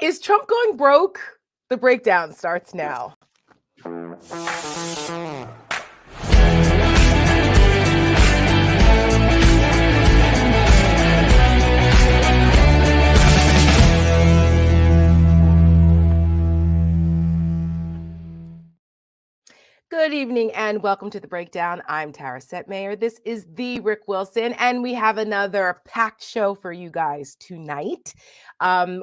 Is Trump going broke? The breakdown starts now. Good evening and welcome to The Breakdown. I'm Tara Setmayer. This is the Rick Wilson, and we have another packed show for you guys tonight.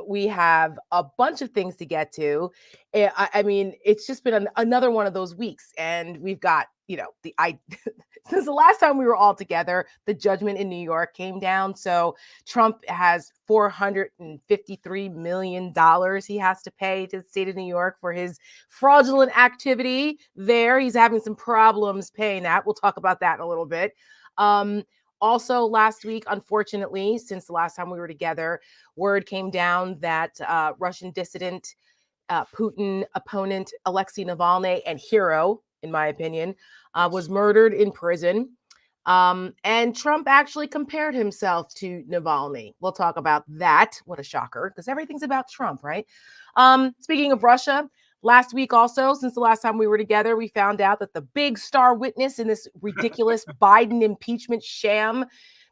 We have a bunch of things to get to. I mean, it's just been another one of those weeks, and we've got, since the last time we were all together, the judgment in New York came down. So Trump has $453 million he has to pay to the state of New York for his fraudulent activity there. He's having some problems paying that. We'll talk about that in a little bit. Also, last week, unfortunately, since the last time we were together, word came down that Russian dissident, Putin opponent Alexei Navalny, and hero, in my opinion, was murdered in prison. And Trump actually compared himself to Navalny. We'll talk about that. What a shocker, because everything's about Trump, right? Speaking of Russia, last week also, since the last time we were together, we found out that the big star witness in this ridiculous Biden impeachment sham,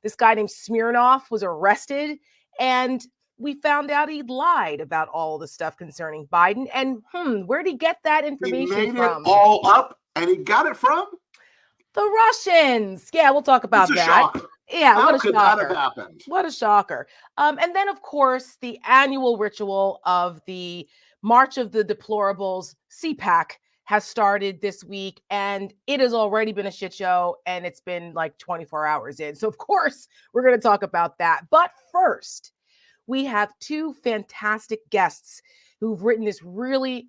this guy named Smirnov, was arrested. And we found out he lied about all the stuff concerning Biden. And where'd he get that information he made from? It all up, and he got it from the Russians. Yeah, we'll talk about that. Shocker. Yeah, How what a could shocker. That have happened? What a shocker. And then, of course, the annual ritual of the March of the Deplorables, CPAC, has started this week, and it has already been a shit show, and it's been like 24 hours in. So, of course, we're going to talk about that. But first, we have two fantastic guests who've written this really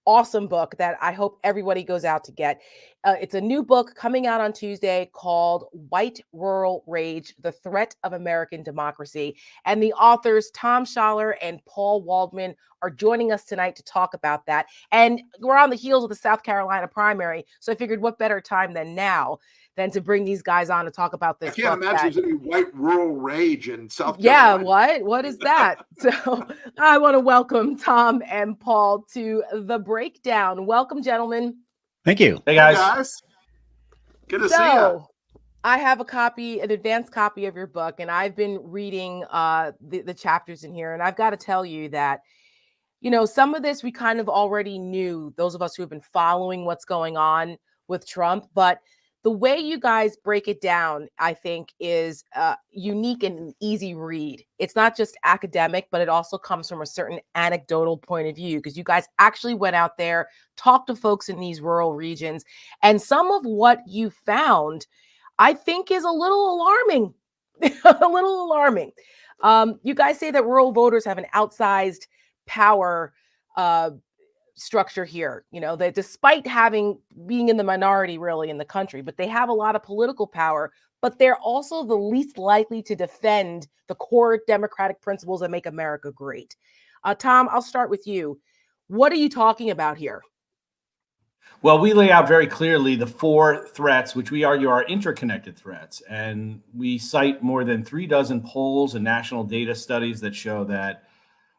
awesome book that I hope everybody goes out to get. It's a new book coming out on Tuesday called White Rural Rage, The Threat of American Democracy. And the authors, Tom Schaller and Paul Waldman, are joining us tonight to talk about that. And we're on the heels of the South Carolina primary, so I figured what better time than now than to bring these guys on to talk about this. I can't imagine there's any white rural rage in South Carolina. Yeah, what is that? So I want to welcome Tom and Paul to The Breakdown. Welcome, gentlemen. Thank you. Hey, guys. Good to see you. I have an advanced copy of your book, and I've been reading the chapters in here, and I've got to tell you that, some of this we kind of already knew, those of us who have been following what's going on with Trump, but the way you guys break it down, I think, is unique and an easy read. It's not just academic, but it also comes from a certain anecdotal point of view, because you guys actually went out there, talked to folks in these rural regions, and some of what you found, I think, is a little alarming. A little alarming. You guys say that rural voters have an outsized power structure here, that despite being in the minority really in the country, but they have a lot of political power, but they're also the least likely to defend the core democratic principles that make America great. Tom, I'll start with you. What are you talking about here? Well, we lay out very clearly the four threats, which we argue are interconnected threats. And we cite more than 36 polls and national data studies that show that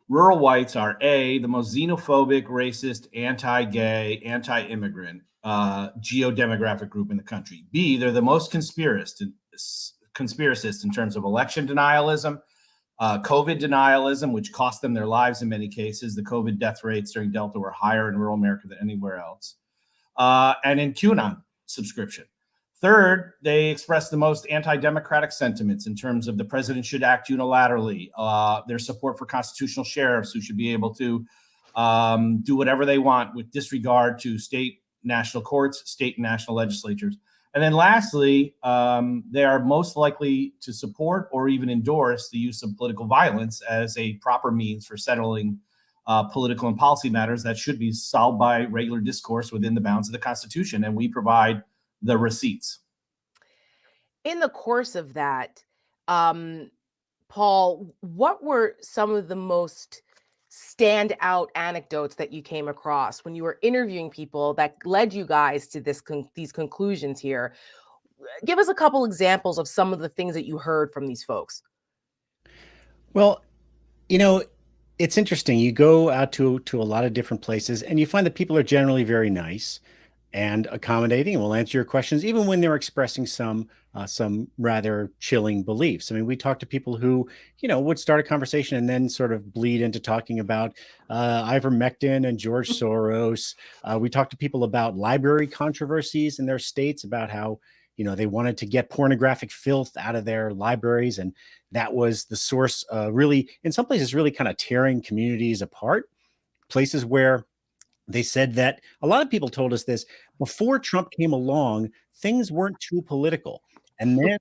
rural whites are A, the most xenophobic, racist, anti-gay, anti-immigrant geodemographic group in the country. B, they're the most conspiracist in terms of election denialism, COVID denialism, which cost them their lives in many cases. The COVID death rates during Delta were higher in rural America than anywhere else. And in QAnon subscription. Third, they express the most anti-democratic sentiments in terms of the president should act unilaterally, their support for constitutional sheriffs who should be able to do whatever they want with disregard to state, national courts, state and national legislatures. And then lastly, they are most likely to support or even endorse the use of political violence as a proper means for settling political and policy matters that should be solved by regular discourse within the bounds of the Constitution. And we provide the receipts. In the course of that, Paul, what were some of the most standout anecdotes that you came across when you were interviewing people that led you guys to these conclusions here? Give us a couple examples of some of the things that you heard from these folks. Well, It's interesting. You go out to a lot of different places, and you find that people are generally very nice and accommodating, and will answer your questions, even when they're expressing some rather chilling beliefs. I mean, we talk to people who, would start a conversation and then sort of bleed into talking about ivermectin and George Soros. We talk to people about library controversies in their states, about how they wanted to get pornographic filth out of their libraries, and that was the source, really, in some places, really kind of tearing communities apart. Places where they said that a lot of people told us this before Trump came along, things weren't too political. And then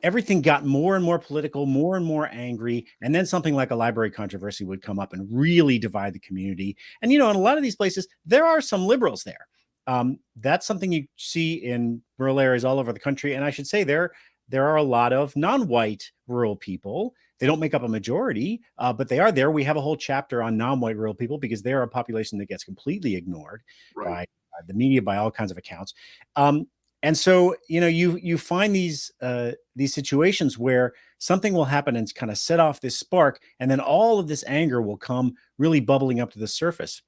everything got more and more political, more and more angry. And then something like a library controversy would come up and really divide the community. And, in a lot of these places, there are some liberals there. That's something you see in rural areas all over the country. And I should say there are a lot of non-white rural people. They don't make up a majority, but they are there. We have a whole chapter on non-white rural people because they're a population that gets completely ignored by the media, by all kinds of accounts. And so, you find these situations where something will happen and kind of set off this spark, and then all of this anger will come really bubbling up to the surface.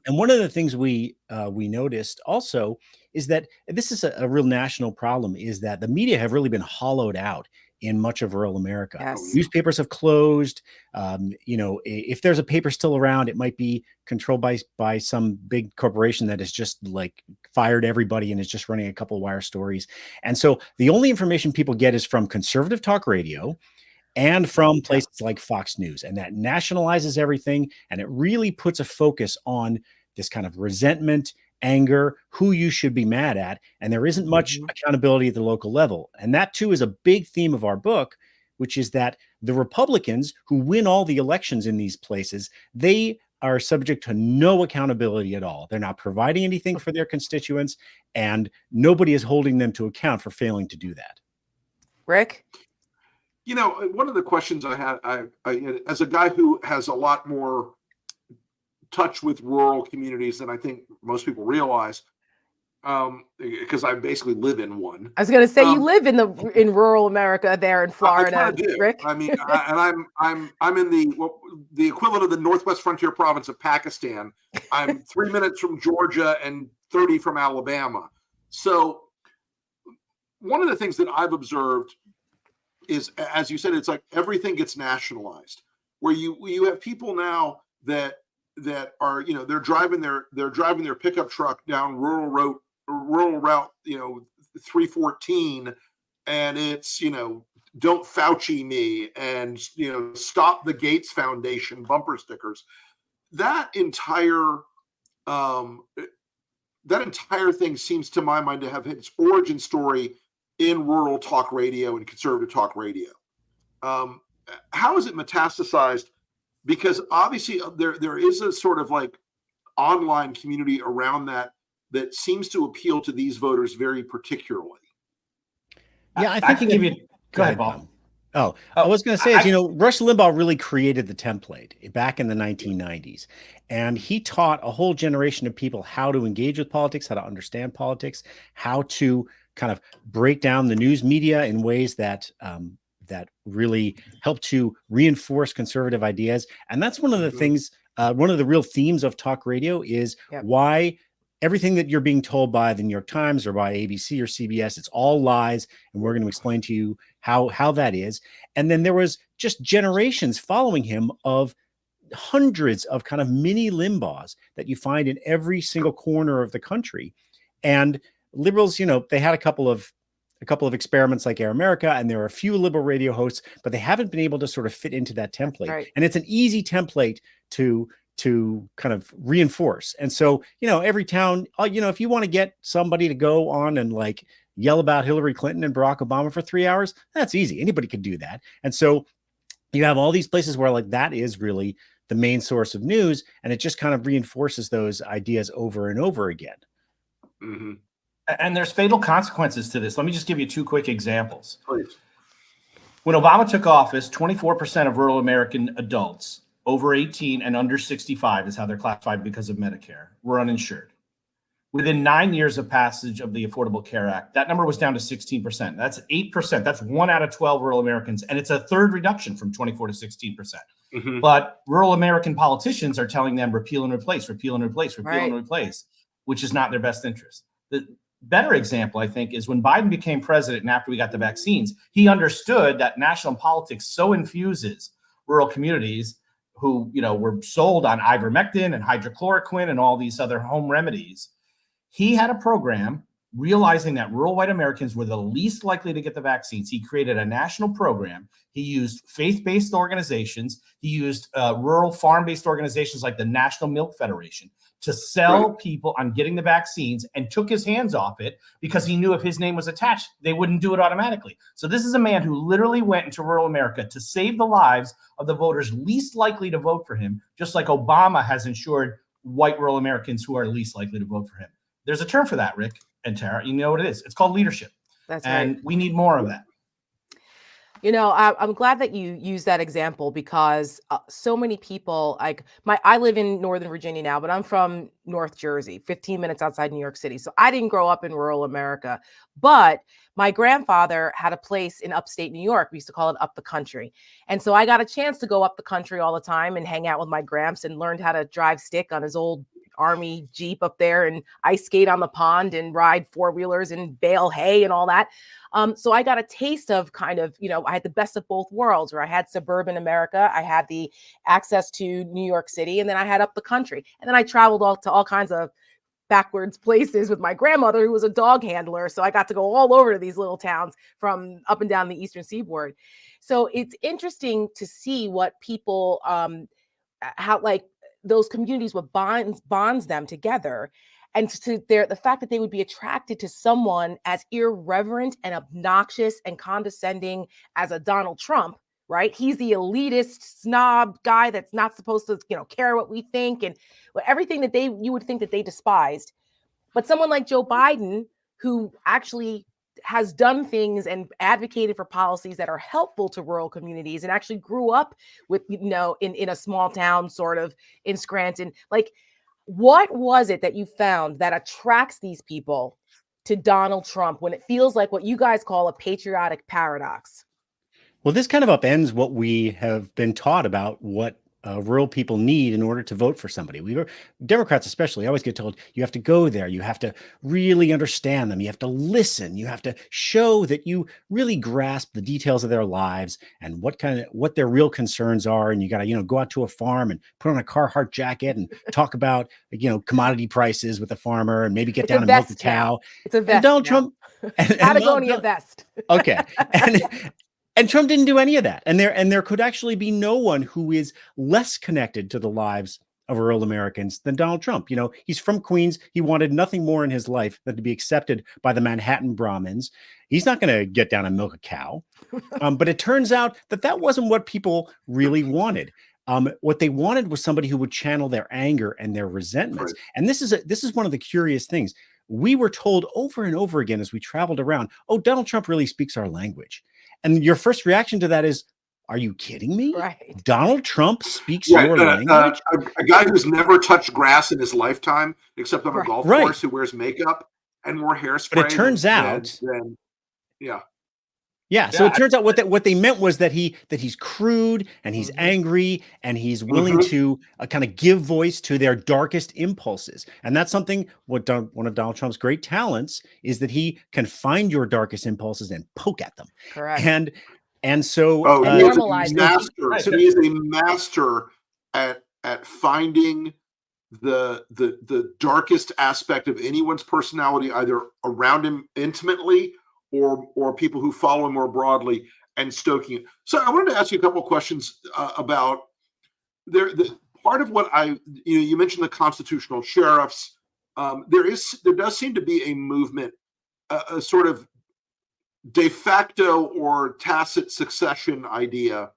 And one of the things we noticed also is that this is a real national problem, is that the media have really been hollowed out in much of rural America. Yes. Newspapers have closed. If there's a paper still around, it might be controlled by some big corporation that has just like fired everybody and is just running a couple of wire stories. And so the only information people get is from conservative talk radio and from places like Fox News. And that nationalizes everything. And it really puts a focus on this kind of resentment, anger, who you should be mad at. And there isn't much accountability at the local level. And that too is a big theme of our book, which is that the Republicans who win all the elections in these places, they are subject to no accountability at all. They're not providing anything for their constituents, and nobody is holding them to account for failing to do that. Rick? One of the questions I had, I as a guy who has a lot more touch with rural communities than I think most people realize, because I basically live in one. I was going to say you live in rural America there in Florida, I do. Rick. I mean, I'm in the equivalent of the Northwest Frontier province of Pakistan. I'm 3 minutes from Georgia and 30 from Alabama. So one of the things that I've observed is, as you said, it's like everything gets nationalized, where you have people now that are, they're driving their pickup truck down rural route 314, and it's don't Fauci me, and stop the Gates Foundation bumper stickers. That entire thing seems, to my mind, to have its origin story in rural talk radio and conservative talk radio. How is it metastasized? Because obviously there is a sort of like online community around that seems to appeal to these voters very particularly. Yeah, I can give you. Go ahead, Paul. I was going to say, Rush Limbaugh really created the template back in the 1990s. And he taught a whole generation of people how to engage with politics, how to understand politics, how to kind of break down the news media in ways that really help to reinforce conservative ideas. And that's one of the things, one of the real themes of talk radio is why everything that you're being told by the New York Times or by ABC or CBS, it's all lies. And we're going to explain to you how that is. And then there was just generations following him of hundreds of kind of mini Limbaughs that you find in every single corner of the country. And liberals, they had a couple of experiments like Air America, and there are a few liberal radio hosts, but they haven't been able to sort of fit into that template. Right. And it's an easy template to kind of reinforce. And so, every town, if you want to get somebody to go on and like yell about Hillary Clinton and Barack Obama for 3 hours, that's easy. Anybody could do that. And so you have all these places where like that is really the main source of news, and it just kind of reinforces those ideas over and over again. Mm-hmm. And there's fatal consequences to this. Let me just give you two quick examples. Please. When Obama took office, 24% of rural American adults over 18 and under 65 is how they're classified because of Medicare were uninsured. Within 9 years of passage of the Affordable Care Act, that number was down to 16%. That's 8%. That's 1 out of 12 rural Americans. And it's a third reduction from 24 to 16%. Mhm. But rural American politicians are telling them repeal and replace, repeal and replace, repeal and Right. replace, which is not their best interest. The better example, I think, is when Biden became president and after we got the vaccines, he understood that national politics so infuses rural communities who, were sold on ivermectin and hydrochloroquine and all these other home remedies. He had a program realizing that rural white Americans were the least likely to get the vaccines. He created a national program. He used faith-based organizations. He used rural farm-based organizations like the National Milk Federation to sell people on getting the vaccines, and took his hands off it because he knew if his name was attached, they wouldn't do it automatically. So this is a man who literally went into rural America to save the lives of the voters least likely to vote for him, just like Obama has ensured white rural Americans who are least likely to vote for him. There's a term for that, Rick and Tara. You know what it is. It's called leadership. That's And right. we need more of that. I'm glad that you use that example because so many people I live in Northern Virginia now, but I'm from North Jersey, 15 minutes outside New York City. So I didn't grow up in rural America, but my grandfather had a place in upstate New York. We used to call it up the country. And so I got a chance to go up the country all the time and hang out with my gramps and learned how to drive stick on his old Army Jeep up there and ice skate on the pond and ride four-wheelers and bale hay and all that. So I got a taste of kind of, I had the best of both worlds, where I had suburban America, I had the access to New York City, and then I had up the country. And then I traveled to all kinds of backwards places with my grandmother, who was a dog handler. So I got to go all over to these little towns from up and down the Eastern Seaboard. So it's interesting to see what people, how those communities, what bonds them together. And the fact that they would be attracted to someone as irreverent and obnoxious and condescending as a Donald Trump, right? He's the elitist snob guy that's not supposed to, care what we think, and everything that you would think that they despised. But someone like Joe Biden, who actually has done things and advocated for policies that are helpful to rural communities, and actually grew up with, in a small town, sort of in Scranton, what was it that you found that attracts these people to Donald Trump when it feels like what you guys call a patriotic paradox? Well, this kind of upends what we have been taught about what rural people need in order to vote for somebody. Democrats especially always get told you have to go there, you have to really understand them, you have to listen, you have to show that you really grasp the details of their lives and what their real concerns are, and you got to go out to a farm and put on a Carhartt jacket and talk about commodity prices with the farmer and maybe get down and milk the cow. It's a vest. And Donald now. Trump Patagonia vest. Okay. And Trump didn't do any of that. And there could actually be no one who is less connected to the lives of rural Americans than Donald Trump. He's from Queens. He wanted nothing more in his life than to be accepted by the Manhattan Brahmins. He's not going to get down and milk a cow. But it turns out that wasn't what people really wanted. What they wanted was somebody who would channel their anger and their resentments. Right. And this is one of the curious things. We were told over and over again as we traveled around, oh, Donald Trump really speaks our language. And your first reaction to that is, are you kidding me? Right. Donald Trump speaks your language? A guy who's never touched grass in his lifetime, except on a golf course, who wears makeup and more hairspray. But it turns out, so it turns out what they meant was that he's crude and he's angry and he's willing to kind of give voice to their darkest impulses. And that's something one of Donald Trump's great talents is that he can find your darkest impulses and poke at them. Correct. And so he is a master at finding the darkest aspect of anyone's personality, either around him intimately or people who follow him more broadly, and stoking it. So I wanted to ask you a couple of questions about part of what you mentioned the constitutional sheriffs. There does seem to be a movement, a sort of de facto or tacit succession idea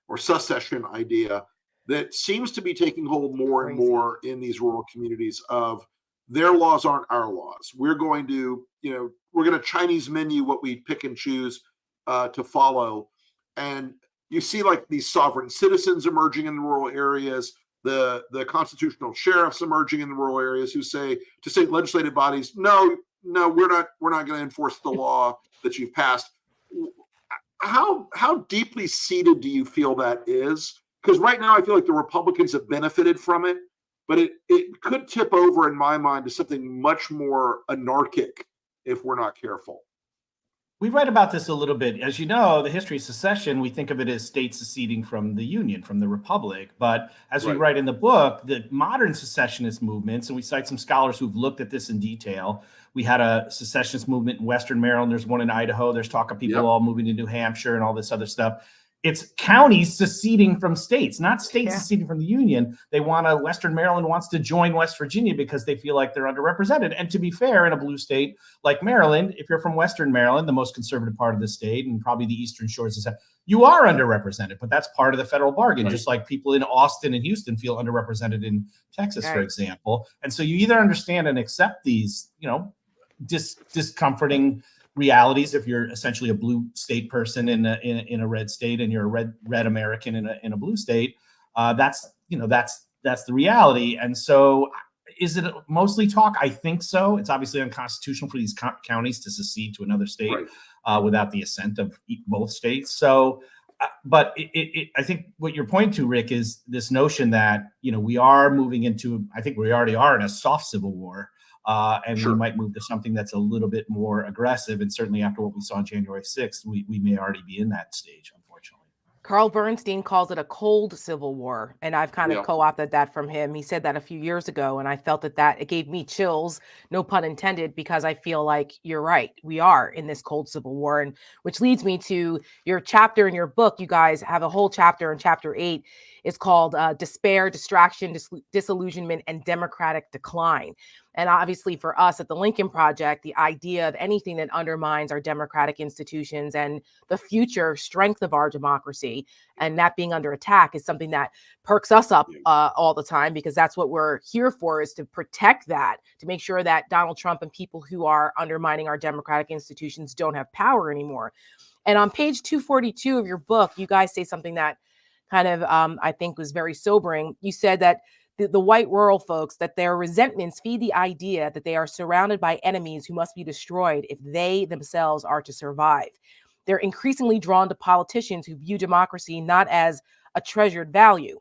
or secession idea that seems to be taking hold more and more in these rural communities of their laws aren't our laws. We're going to, we're going to Chinese menu what we pick and choose to follow. And you see like these sovereign citizens emerging in the rural areas. the constitutional sheriffs emerging in the rural areas who say to state legislative bodies, no, we're not going to enforce the law that you've passed. How deeply seated do you feel that is? Because right now I feel like the Republicans have benefited from it, but it could tip over in my mind to something much more anarchic if we're not careful. We read about this a little bit. As you know, the history of secession, we think of it as states seceding from the Union, from the Republic. But as we write in the book, the modern secessionist movements, and we cite some scholars who've looked at this in detail. We had a secessionist movement in Western Maryland. There's one in Idaho. There's talk of people all moving to New Hampshire and all this other stuff. It's counties seceding from states, not states seceding from the Union. Western Maryland wants to join West Virginia because they feel like they're underrepresented. And to be fair, in a blue state like Maryland, if you're from Western Maryland, the most conservative part of the state, and probably the Eastern Shores, you are underrepresented, but that's part of the federal bargain, just like people in Austin and Houston feel underrepresented in Texas, for example. And so you either understand and accept these, discomforting realities if you're essentially a blue state person in a red state and you're a red American in a blue state. That's the reality. And so is it mostly talk? I think so. It's obviously unconstitutional for these counties to secede to another state without the assent of both states. So but I think what you're pointing to, Rick, is this notion that we are moving into, I think we already are in a soft civil war. And we might move to something that's a little bit more aggressive. And certainly after what we saw on January 6th, we may already be in that stage, unfortunately. Carl Bernstein calls it a cold civil war. And I've kind of co-opted that from him. He said that a few years ago, and I felt that it gave me chills, no pun intended, because I feel like you're right. We are in this cold civil war. And which leads me to your chapter in your book. You guys have a whole chapter in chapter 8. It's called Despair, Distraction, Disillusionment, and Democratic Decline. And obviously for us at the Lincoln Project, the idea of anything that undermines our democratic institutions and the future strength of our democracy, and that being under attack, is something that perks us up all the time, because that's what we're here for, is to protect that, to make sure that Donald Trump and people who are undermining our democratic institutions don't have power anymore. And on page 242 of your book, you guys say something that kind of, I think, was very sobering. You said that the white rural folks, that their resentments feed the idea that they are surrounded by enemies who must be destroyed if they themselves are to survive. They're increasingly drawn to politicians who view democracy not as a treasured value,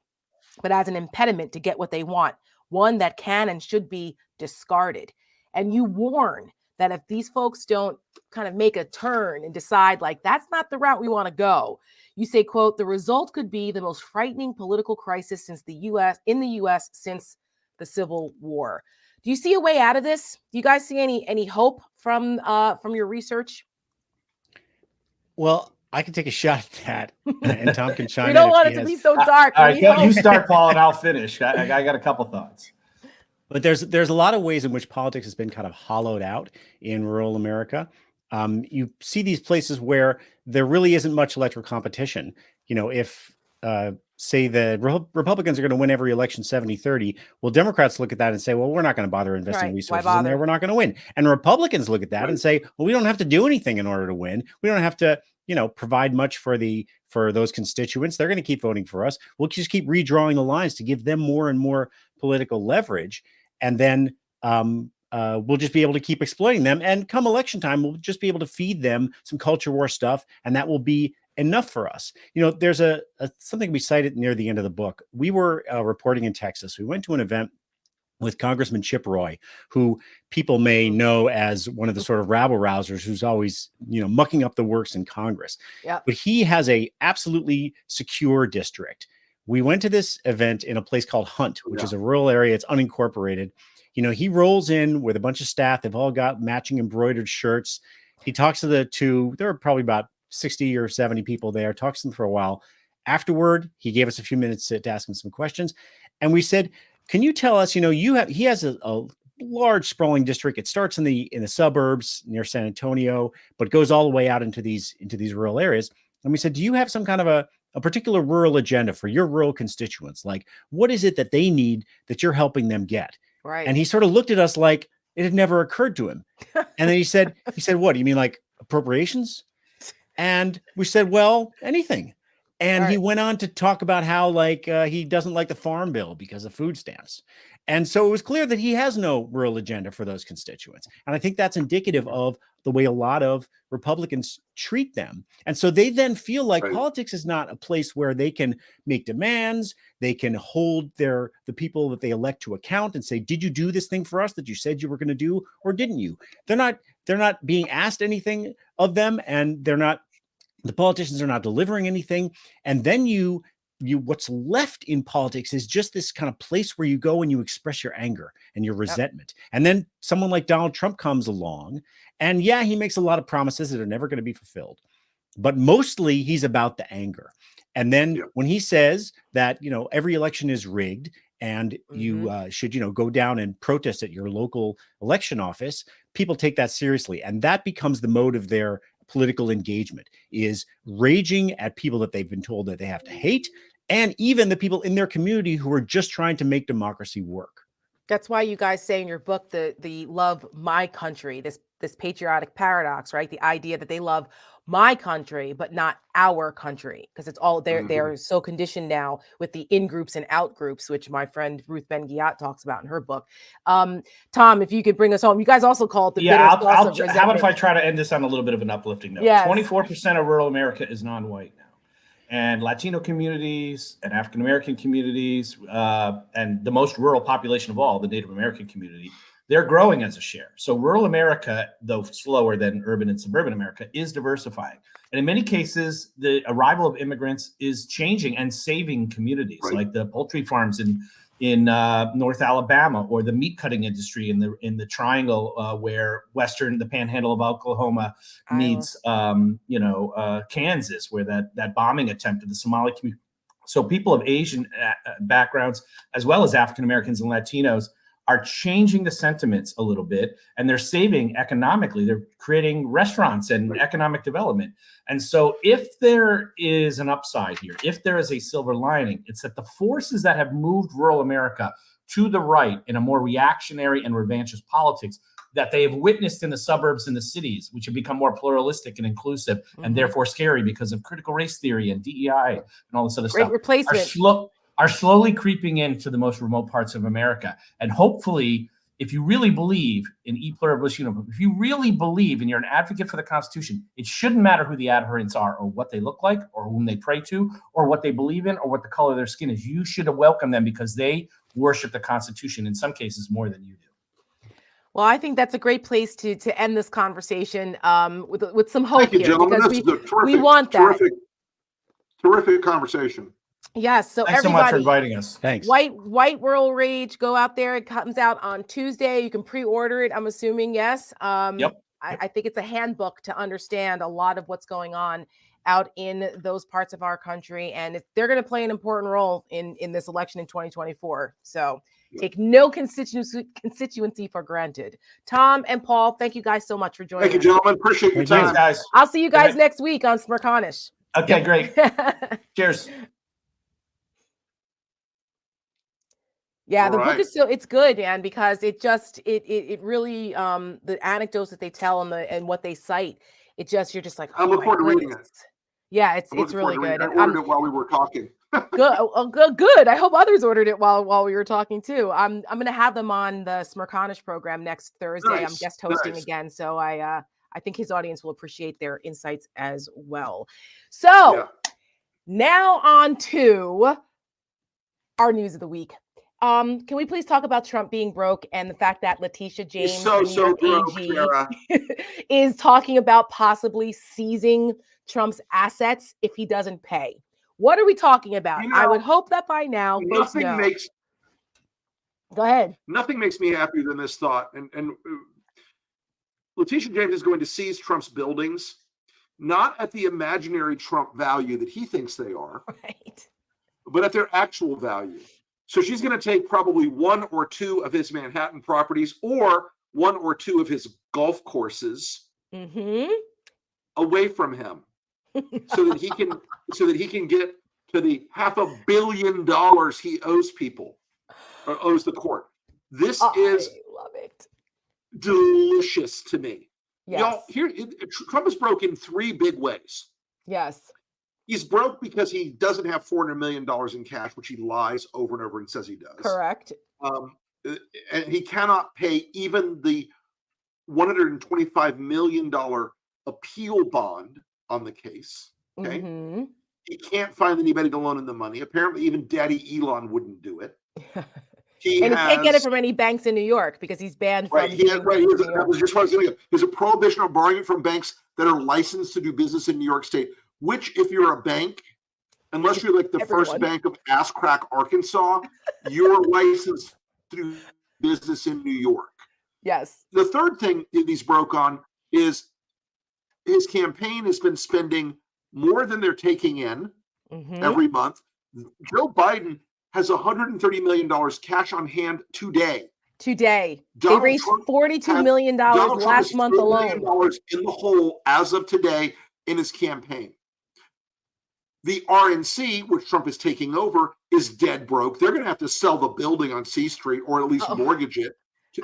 but as an impediment to get what they want, one that can and should be discarded. And you warn that if these folks don't kind of make a turn and decide, like, that's not the route we want to go, you say, quote, the result could be the most frightening political crisis in the U.S. since the Civil War. Do you see a way out of this? Do you guys see any hope from your research? Well, I can take a shot at that, and Tom can chime in. We don't want it to be so dark. All right, you start, Paul, and I'll finish. I got a couple thoughts. But there's a lot of ways in which politics has been kind of hollowed out in rural America. You see these places where there really isn't much electoral competition. If say the Republicans are going to win every election 70-30, well, Democrats look at that and say, well, we're not going to bother investing resources in there. We're not going to win. And Republicans look at that and say, well, we don't have to do anything in order to win. We don't have to, provide much for those constituents. They're going to keep voting for us. We'll just keep redrawing the lines to give them more and more political leverage. And then we'll just be able to keep exploiting them. And come election time, we'll just be able to feed them some culture war stuff. And that will be enough for us. There's something we cited near the end of the book. We were reporting in Texas. We went to an event with Congressman Chip Roy, who people may know as one of the sort of rabble rousers who's always, mucking up the works in Congress. Yep. But he has a absolutely secure district. We went to this event in a place called Hunt, which is a rural area. It's unincorporated. He rolls in with a bunch of staff. They've all got matching embroidered shirts. He talks to there are probably about 60 or 70 people there, talks to them for a while. Afterward, he gave us a few minutes to ask him some questions. And we said, can you tell us, he has a large sprawling district. It starts in the suburbs near San Antonio, but goes all the way out into these rural areas. And we said, do you have some kind of a particular rural agenda for your rural constituents? Like, what is it that they need that you're helping them get? Right. And he sort of looked at us like it had never occurred to him. And then he said, what, you mean like appropriations? And we said, well, anything. And he Right. went on to talk about how he doesn't like the farm bill because of food stamps. And so it was clear that he has no real agenda for those constituents. And I think that's indicative of the way a lot of Republicans treat them. And so they then feel like Right. politics is not a place where they can make demands. They can hold the people that they elect to account and say, did you do this thing for us that you said you were going to do, or didn't you? They're not being asked anything of them, and the politicians are not delivering anything. And then what's left in politics is just this kind of place where you go and you express your anger and your resentment. And then someone like Donald Trump comes along, and yeah, he makes a lot of promises that are never going to be fulfilled, but mostly he's about the anger. And then when he says that, every election is rigged and you should, go down and protest at your local election office, people take that seriously. And that becomes the mode of their political engagement, is raging at people that they've been told that they have to hate, and even the people in their community who are just trying to make democracy work. That's why you guys say in your book the love my country, this patriotic paradox, right? The idea that they love my country but not our country, because it's all they're so conditioned now with the in groups and out groups, which my friend Ruth Ben-Ghiat talks about in her book. Tom, if you could bring us home. You guys also call it the bitter sauce of how about resentment. if I try to end this on a little bit of an uplifting note? Yes. 24% of rural America is non-white now. And Latino communities and African-American communities, and the most rural population of all, the Native American community, they're growing as a share. So rural America, though slower than urban and suburban America, is diversifying. And in many cases, the arrival of immigrants is changing and saving communities, like the poultry farms in North Alabama, or the meat cutting industry in the Triangle, where the Panhandle of Oklahoma meets Kansas, where that bombing attempt of the Somali community. So people of Asian backgrounds, as well as African Americans and Latinos, are changing the sentiments a little bit, and they're saving economically. They're creating restaurants and economic development. And so if there is an upside here, if there is a silver lining, it's that the forces that have moved rural America to the right in a more reactionary and revanchist politics that they have witnessed in the suburbs and the cities, which have become more pluralistic and inclusive, and therefore scary because of critical race theory and DEI and all this other Great stuff, replacement. are slowly creeping into the most remote parts of America. And hopefully, if you really believe in e pluribus unum, if you really believe and you're an advocate for the Constitution, it shouldn't matter who the adherents are or what they look like or whom they pray to or what they believe in or what the color of their skin is. You should welcome them because they worship the Constitution in some cases more than you do. Well, I think that's a great place to end this conversation with some hope. Thank you, here, gentlemen. because This is a terrific, we want that. terrific conversation. Yes. So Thanks so much for inviting us. Thanks. White Rural Rage, go out there. It comes out on Tuesday. You can pre-order it, I'm assuming. Yes. Yep. I think it's a handbook to understand a lot of what's going on out in those parts of our country. And they're going to play an important role in this election in 2024. So take no constituency for granted. Tom and Paul, thank you guys so much for joining Thank you, gentlemen. Appreciate your Thanks, time. guys. I'll see you guys next week on Smirconish. Okay, great. Cheers. Yeah, All the book right. is it's good, man, because it really the anecdotes that they tell and what they cite, you're just like, I look forward to reading it. Yeah, I'm it's looking really forward to good. reading it. I ordered it while we were talking. Good. Oh, good. I hope others ordered it while we were talking too. I'm gonna have them on the Smirconish program next Thursday. I'm Nice, guest hosting nice. again, so I think his audience will appreciate their insights as well. So now on to our news of the week. Can we please talk about Trump being broke and the fact that Letitia James, He's so the New York broke, AG, Sarah. is talking about possibly seizing Trump's assets if he doesn't pay? What are we talking about? I would hope that by now folks know. Go ahead. Nothing makes me happier than this thought. And Letitia James is going to seize Trump's buildings, not at the imaginary Trump value that he thinks they are, Right. but at their actual value. So she's going to take probably one or two of his Manhattan properties or one or two of his golf courses away from him, so that he can get to the $500 million he owes people or owes the court. This is love it. delicious to me. Yes. Y'all, Trump is broke in three big ways. Yes. He's broke because he doesn't have $400 million in cash, which he lies over and over and says he does. Correct. And he cannot pay even the $125 million appeal bond on the case. Okay. Mm-hmm. He can't find anybody to loan him the money. Apparently, even Daddy Elon wouldn't do it. He can't get it from any banks in New York because he's banned from. That was just what I was going to go. There's a prohibition on borrowing it from banks that are licensed to do business in New York State. Which, if you're a bank, unless you're like the first bank of Ass Crack, Arkansas, you're licensed to do business in New York. Yes. The third thing that he's broke on is his campaign has been spending more than they're taking in every month. Joe Biden has $130 million cash on hand today. They raised $42 million last month alone. $1 in the hole as of today in his campaign. The RNC, which Trump is taking over, is dead broke. They're going to have to sell the building on C Street or at least mortgage it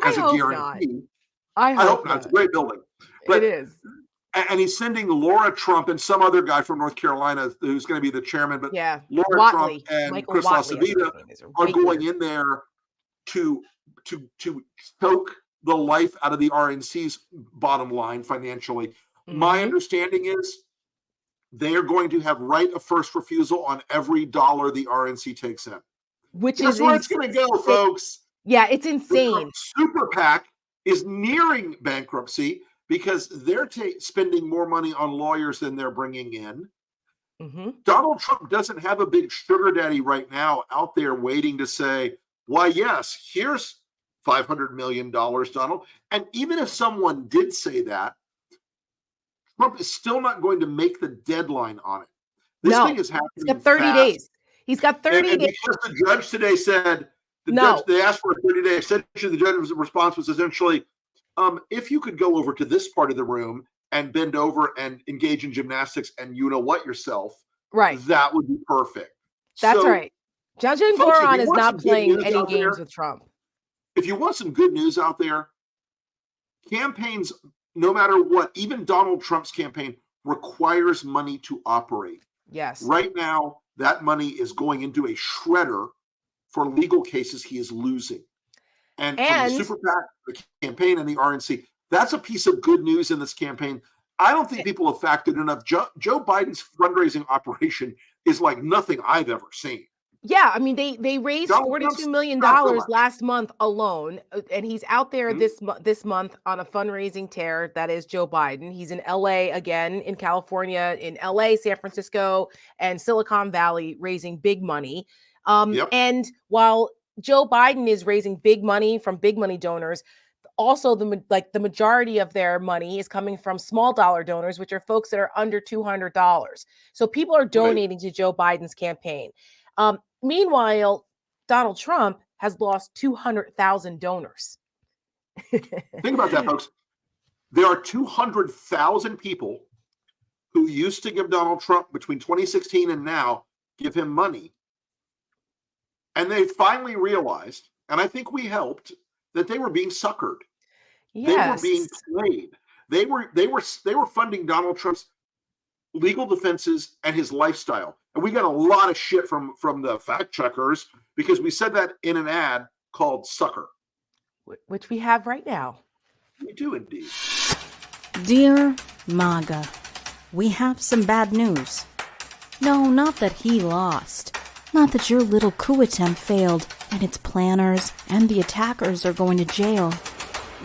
as a guarantee. I hope not. It's a great building. But, it is. And he's sending Laura Trump and some other guy from North Carolina who's going to be the chairman. But Laura Watley, Trump and Michael Chris Watley, LaCivita are going in there to choke the life out of the RNC's bottom line financially. My understanding is they are going to have right of first refusal on every dollar the RNC takes in. Which That's is where it's going to go, folks. Yeah, it's insane. Super PAC is nearing bankruptcy because they're spending more money on lawyers than they're bringing in. Donald Trump doesn't have a big sugar daddy right now out there waiting to say, why, yes, here's $500 million, Donald. And even if someone did say that, Trump is still not going to make the deadline on it. This thing is happening. He's got 30 days. He's got 30 days. Because the judge today said, they asked for a 30-day extension. The judge's response was essentially, if you could go over to this part of the room and bend over and engage in gymnastics and you know what yourself, that would be perfect. That's right. Judge Engoron is not playing any games with Trump. If you want some good news out there, campaigns, no matter what, even Donald Trump's campaign requires money to operate. Yes. Right now, that money is going into a shredder for legal cases he is losing. And from the Super PAC, the campaign, and the RNC, that's a piece of good news in this campaign. I don't think people have factored enough. Joe Biden's fundraising operation is like nothing I've ever seen. Yeah, I mean, they raised $42 million last month alone, and he's out there this month on a fundraising tear. That is Joe Biden. He's in LA again, in California, in LA, San Francisco, and Silicon Valley, raising big money. And while Joe Biden is raising big money from big money donors, also the majority of their money is coming from small dollar donors, which are folks that are under $200. So people are donating to Joe Biden's campaign. Meanwhile, Donald Trump has lost 200,000 donors. Think about that, folks. There are 200,000 people who used to give Donald Trump between 2016 and now, give him money. And they finally realized, and I think we helped, that they were being suckered. Yes. They were being played. They were funding Donald Trump's legal defenses and his lifestyle. And we got a lot of shit from the fact checkers because we said that in an ad called Sucker. Which we have right now. We do indeed. Dear MAGA, we have some bad news. No, not that he lost. Not that your little coup attempt failed and its planners and the attackers are going to jail.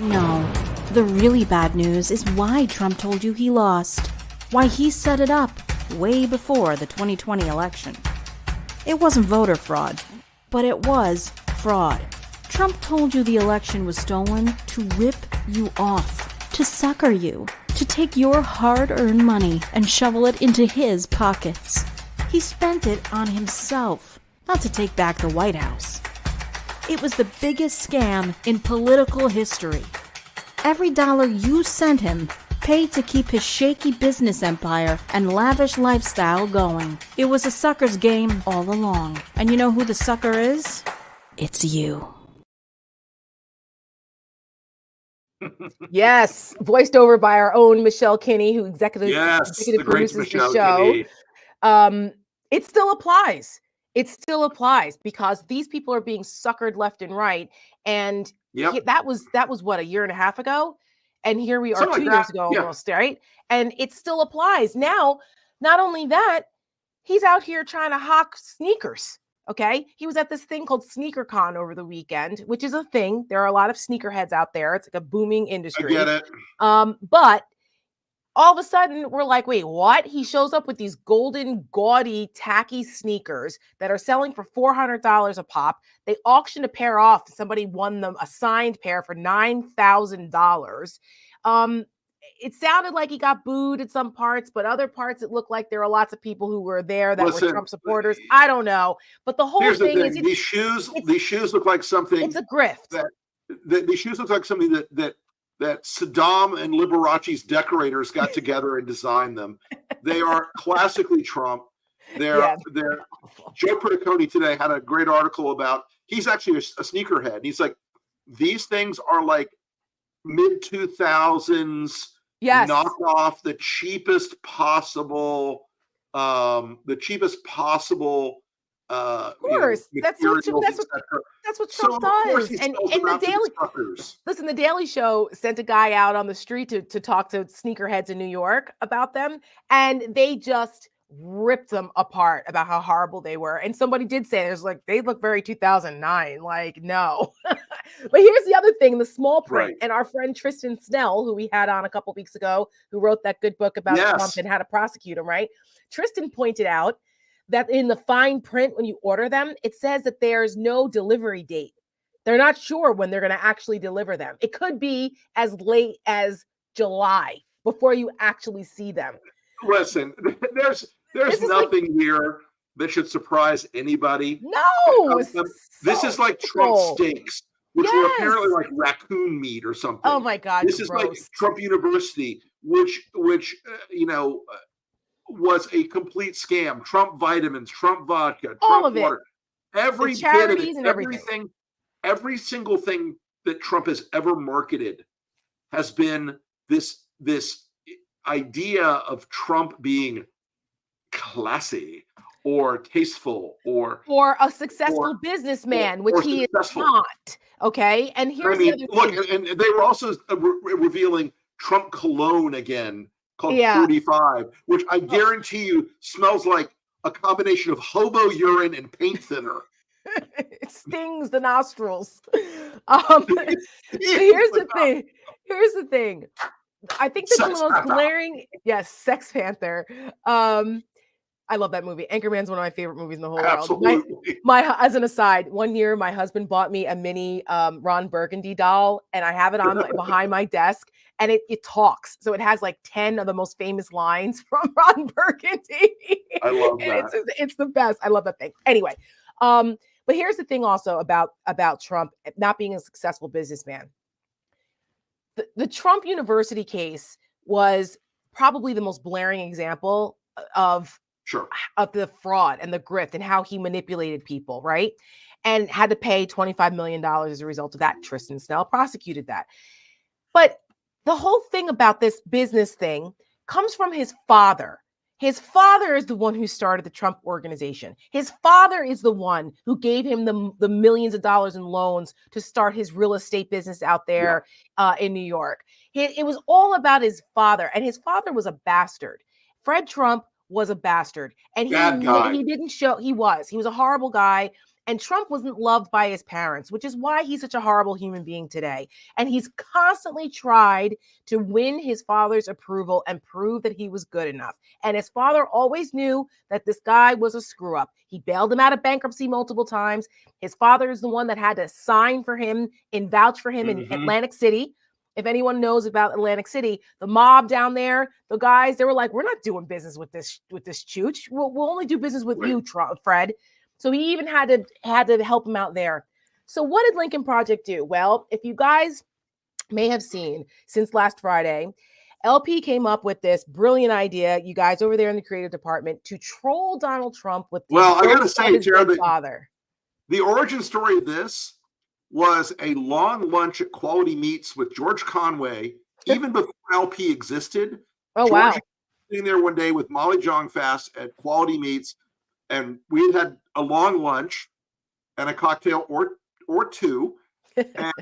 No, the really bad news is why Trump told you he lost. Why he set it up way before the 2020 election. It wasn't voter fraud, but it was fraud. Trump told you the election was stolen to rip you off, to sucker you, to take your hard-earned money and shovel it into his pockets. He spent it on himself, not to take back the White House. It was the biggest scam in political history. Every dollar you sent him paid to keep his shaky business empire and lavish lifestyle going. It was a sucker's game all along. And you know who the sucker is? It's you. Yes, voiced over by our own Michelle Kinney, who executive the great produces Michelle the show. Kinney. It still applies. It still applies because these people are being suckered left and right. And Yep. that was what, a year and a half ago, and here we are Something 2 like years that. ago Yeah. almost, right? And it still applies now. Not only that, he's out here trying to hawk sneakers. Okay, he was at this thing called SneakerCon over the weekend, which is a thing. There are a lot of sneakerheads out there. It's like a booming I industry. get it. But all of a sudden, we're like, wait, what? He shows up with these golden, gaudy, tacky sneakers that are selling for $400 a pop. They auctioned a pair off. Somebody won them a signed pair for $9,000. It sounded like he got booed at some parts, but other parts, it looked like there were lots of people who were there that Listen, were Trump supporters. I don't know. But the whole Here's the thing thing: is, these shoes look like something. it's a grift. These shoes look like something that Saddam and Liberace's decorators got together and designed them. They are classically Trump. They're Joe Perticone today had a great article about. He's actually a sneakerhead. He's like, these things are like mid 2000s. Yes. Knock off the cheapest possible. Of course, that's what Trump does. And the Daily Show sent a guy out on the street to talk to sneakerheads in New York about them, and they just ripped them apart about how horrible they were. And somebody did say, "There's like they look very 2009." Like, no. But here's the other thing: the small print. Right. And our friend Tristan Snell, who we had on a couple weeks ago, who wrote that good book about Trump and how to prosecute him, right? Tristan pointed out that in the fine print, when you order them, it says that there's no delivery date. They're not sure when they're going to actually deliver them. It could be as late as July before you actually see them. Listen, there's nothing here that should surprise anybody. No, this is like Trump steaks, which were apparently like raccoon meat or something. Oh my God! This is like Trump University, which was a complete scam. Trump vitamins, Trump vodka, all Trump of water, every bit of it, every single thing that Trump has ever marketed has been this idea of Trump being classy or tasteful or a successful businessman, which he is not. Okay, and here's the other thing. And they were also revealing Trump cologne again, called 45, which I guarantee you smells like a combination of hobo urine and paint thinner. It stings the nostrils. Here's the thing. Here's the thing. I think this is the most glaring. Yes, Sex Panther. I love that movie. Anchorman's one of my favorite movies in the whole world. As an aside, one year my husband bought me a mini Ron Burgundy doll, and I have it on behind my desk, and it talks. So it has like 10 of the most famous lines from Ron Burgundy. I love that. It's the best. I love that thing. Anyway, but here's the thing also about Trump not being a successful businessman. The Trump University case was probably the most blaring example of the fraud and the grift and how he manipulated people, right? And had to pay $25 million as a result of that. Tristan Snell prosecuted that. But the whole thing about this business thing comes from his father. His father is the one who started the Trump Organization. His father is the one who gave him the millions of dollars in loans to start his real estate business out there in New York. It was all about his father, and his father was a bastard. Fred Trump was a bastard, and he didn't show. He was a horrible guy. And Trump wasn't loved by his parents, which is why he's such a horrible human being today. And he's constantly tried to win his father's approval and prove that he was good enough. And his father always knew that this guy was a screw up. He bailed him out of bankruptcy multiple times. His father is the one that had to sign for him and vouch for him in Atlantic City. If anyone knows about Atlantic City, the mob down there, the guys, they were like, we're not doing business with this chooch. We'll only do business with you, Fred. So he even had to help him out there. So what did Lincoln Project do? Well, if you guys may have seen since last Friday, LP came up with this brilliant idea, you guys over there in the creative department, to troll Donald Trump with I got to say, Jared, father. The origin story of this was a long lunch at Quality Meats with George Conway, even before LP existed. Oh, wow. sitting there one day with Molly Jongfast at Quality Meats, and we had a long lunch and a cocktail or two, and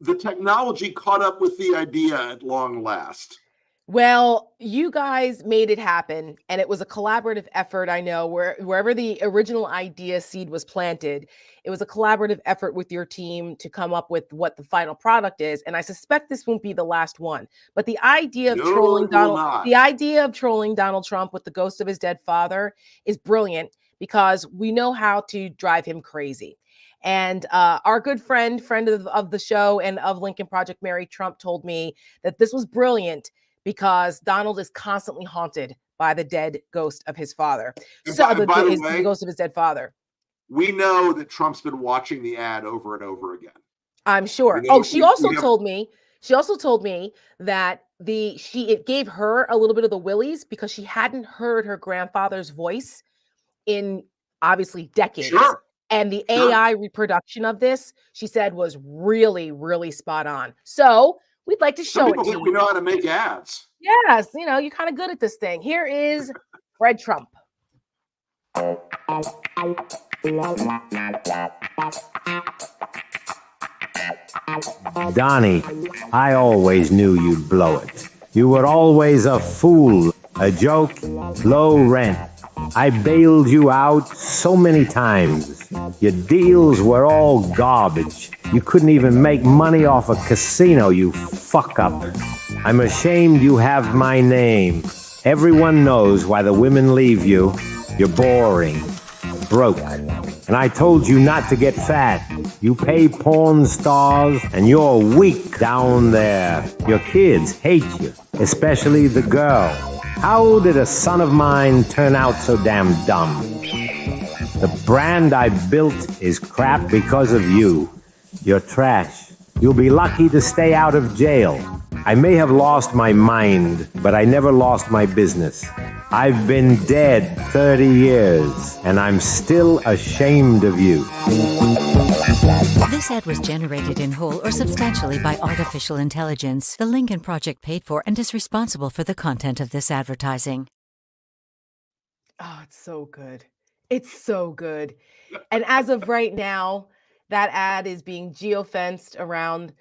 the technology caught up with the idea at long last. Well, you guys made it happen, and it was a collaborative effort. I know wherever the original idea seed was planted, it was a collaborative effort with your team to come up with what the final product is. And I suspect this won't be the last one. But the idea of trolling Donald Trump with the ghost of his dead father is brilliant because we know how to drive him crazy. And our good friend of the show and of Lincoln Project, Mary Trump, told me that this was brilliant because Donald is constantly haunted by the dead ghost of his father. The ghost of his dead father. We know that Trump's been watching the ad over and over again. I'm sure. She also told me that it gave her a little bit of the willies because she hadn't heard her grandfather's voice in obviously decades. Sure. And the AI reproduction of this, she said, was really, really spot on. So we'd like to show it to you. We know how to make ads. Yes, you're kind of good at this thing. Here is Fred Trump. Donnie, I always knew you'd blow it. You were always a fool, a joke, low rent. I bailed you out so many times. Your deals were all garbage. You couldn't even make money off a casino, you fuck up. I'm ashamed you have my name. Everyone knows why the women leave you. You're boring, broke. And I told you not to get fat. You pay porn stars and you're weak down there. Your kids hate you, especially the girl. How did a son of mine turn out so damn dumb? The brand I built is crap because of you. You're trash. You'll be lucky to stay out of jail. I may have lost my mind, but I never lost my business. I've been dead 30 years, and I'm still ashamed of you. This ad was generated in whole or substantially by artificial intelligence. The Lincoln Project paid for and is responsible for the content of this advertising. Oh, it's so good. It's so good. And as of right now, that ad is being geofenced around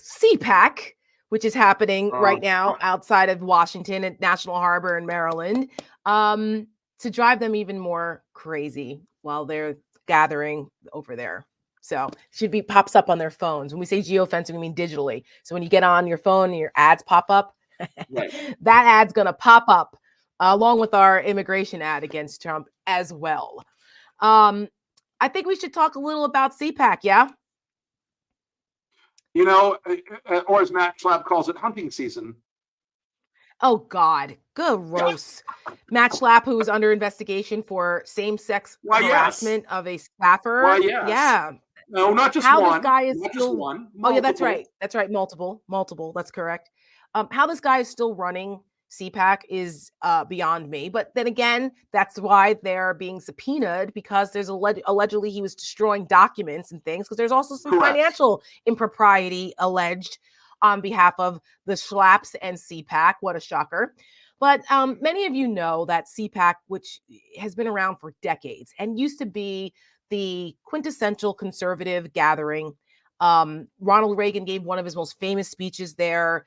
CPAC, which is happening right now outside of Washington at National Harbor in Maryland, to drive them even more crazy while they're gathering over there. So pops up on their phones. When we say geofencing, we mean digitally. So when you get on your phone and your ads pop up, Right. that ad's going to pop up along with our immigration ad against Trump as well. I think we should talk a little about CPAC, yeah? Or as Matt Schlapp calls it, hunting season. Oh, God. Gross. Matt Schlapp, who is under investigation for same-sex harassment of a staffer. Why, yes. Yeah. No, not just How one. this guy is not still... just one. Oh, yeah, that's right. That's right. Multiple. That's correct. How this guy is still running CPAC is beyond me. But then again, that's why they're being subpoenaed, because there's allegedly he was destroying documents and things, because there's also some Correct. financial impropriety alleged on behalf of the Schlapps and CPAC. What a shocker. But many of you know that CPAC, which has been around for decades and used to be the quintessential conservative gathering. Ronald Reagan gave one of his most famous speeches there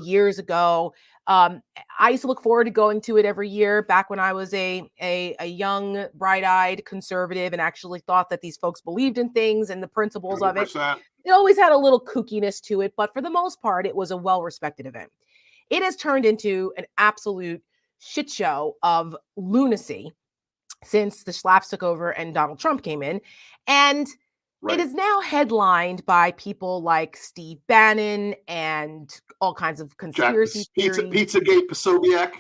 years ago. I used to look forward to going to it every year back when I was a young, bright-eyed conservative and actually thought that these folks believed in things and the principles 100%. of it. It always had a little kookiness to it, but for the most part, it was a well-respected event. It has turned into an absolute shit show of lunacy since the Schlapps took over and Donald Trump came in. And it is now headlined by people like Steve Bannon and all kinds of conspiracy theories. Pizzagate, Posobiec.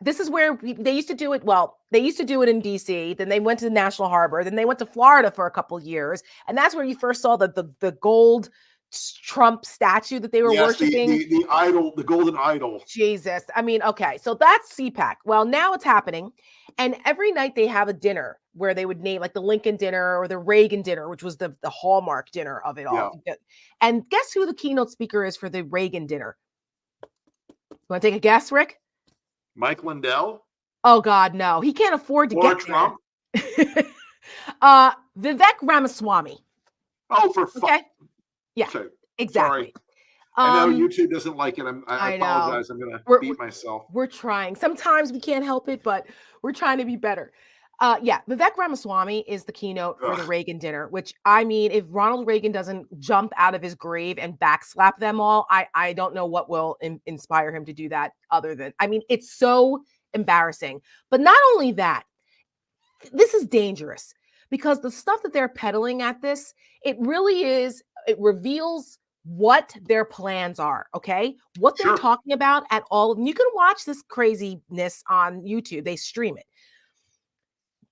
This is where they used to do it. Well, they used to do it in D.C. Then they went to the National Harbor. Then they went to Florida for a couple of years. And that's where you first saw the gold Trump statue that they were worshiping. The idol, the golden idol. Jesus. I mean, okay. So that's CPAC. Well, now it's happening. And every night they have a dinner where they would name like the Lincoln dinner or the Reagan dinner, which was the hallmark dinner of it all. Yeah. And guess who the keynote speaker is for the Reagan dinner? You want to take a guess, Rick? Mike Lindell Oh God, no. He can't afford to or get Trump? there. Vivek Ramaswamy. Oh, for Okay. Yeah, Okay. exactly. I know YouTube doesn't like it. I I know. apologize. I'm gonna We're- beat myself. We're trying. Sometimes we can't help it, but we're trying to be better. Yeah, Vivek Ramaswamy is the keynote for the Ugh. Reagan dinner, which I mean, if Ronald Reagan doesn't jump out of his grave and backslap them all, I don't know what will inspire him to do that other than, I mean, it's so embarrassing. But not only that, this is dangerous because the stuff that they're peddling at this, it really is, it reveals what their plans are, okay? What they're Sure. talking about at all. And you can watch this craziness on YouTube. They stream it.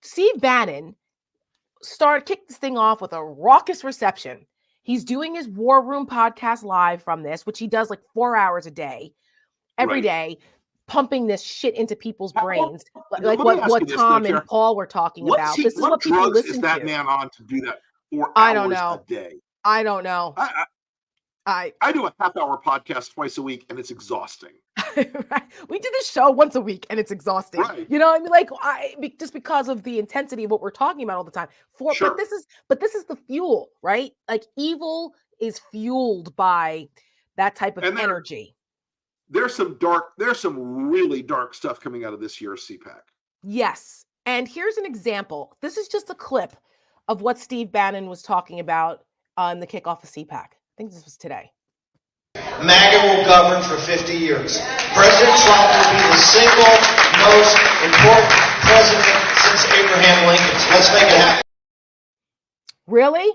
Steve Bannon kicked this thing off with a raucous reception. He's doing his War Room podcast live from this, which he does like 4 hours a day, every Right. day, pumping this shit into people's How- brains, let like me what ask you this, Tom though, and Tara. Paul were talking about. This is what people drugs listen is that to. man on to do that 4 I don't hours know. a day? I don't know. I do a half-hour podcast twice a week, and it's exhausting. Right. We do this show once a week and it's exhausting. Right. You know what I mean? Like just because of the intensity of what we're talking about all the time. Sure. But this is the fuel, right? Like evil is fueled by that type of And energy. There's some really dark stuff coming out of this year's CPAC. Yes. And here's an example. This is just a clip of what Steve Bannon was talking about on the kickoff of CPAC. I think this was today. MAGA will govern for 50 years. President Trump will be the single most important president since Abraham Lincoln. So let's make it happen. Really?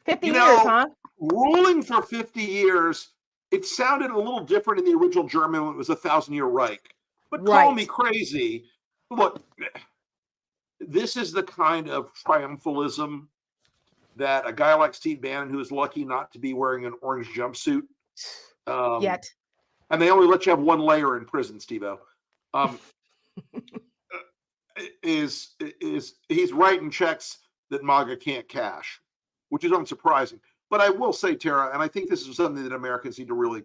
50 You years, know, huh? Ruling for 50 years, it sounded a little different in the original German when it was a 1,000-year Reich. But call Right. me crazy. Look, this is the kind of triumphalism that a guy like Steve Bannon, who is lucky not to be wearing an orange jumpsuit, Yet. and they only let you have one layer in prison, Steve-O, is he's writing checks that MAGA can't cash, which is unsurprising. But I will say, Tara, and I think this is something that Americans need to really